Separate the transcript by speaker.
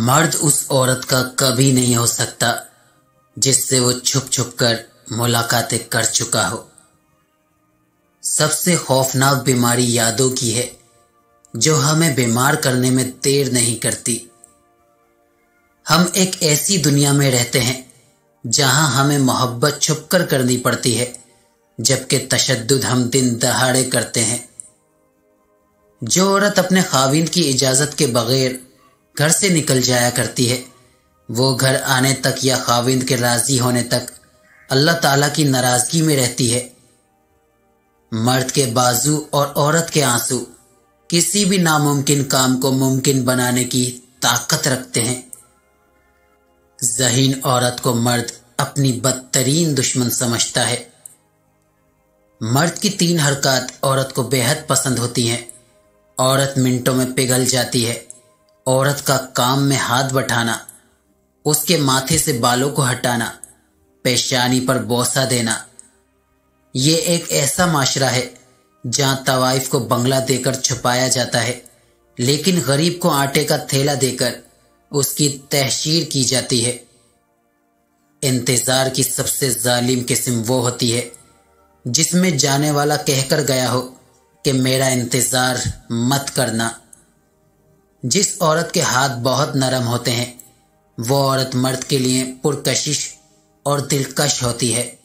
Speaker 1: मर्द उस औरत का कभी नहीं हो सकता जिससे वो छुप छुप कर मुलाकातें कर चुका हो। सबसे खौफनाक बीमारी यादों की है जो हमें बीमार करने में देर नहीं करती। हम एक ऐसी दुनिया में रहते हैं जहां हमें मोहब्बत छुपकर करनी पड़ती है, जबकि तशद्दुद हम दिन दहाड़े करते हैं। जो औरत अपने खाविंद की इजाज़त के बगैर घर से निकल जाया करती है, वो घर आने तक या खाविंद के राज़ी होने तक अल्लाह ताला की नाराज़गी में रहती है। मर्द के बाजू और औरत के आंसू किसी भी नामुमकिन काम को मुमकिन बनाने की ताकत रखते हैं। ज़हीन औरत को मर्द अपनी बदतरीन दुश्मन समझता है। मर्द की 3 हरकत औरत को बेहद पसंद होती हैं। औरत मिनटों में पिघल जाती है। औरत का काम में हाथ बटाना, उसके माथे से बालों को हटाना, पेशानी पर बोसा देना। ये एक ऐसा माशरा है जहां तवाइफ को बंगला देकर छुपाया जाता है, लेकिन गरीब को आटे का थैला देकर उसकी तहशीर की जाती है। इंतजार की सबसे जालिम किस्म वो होती है जिसमें जाने वाला कहकर गया हो कि मेरा इंतजार मत करना। जिस औरत के हाथ बहुत नरम होते हैं वो औरत मर्द के लिए पुरकशिश और दिलकश होती है।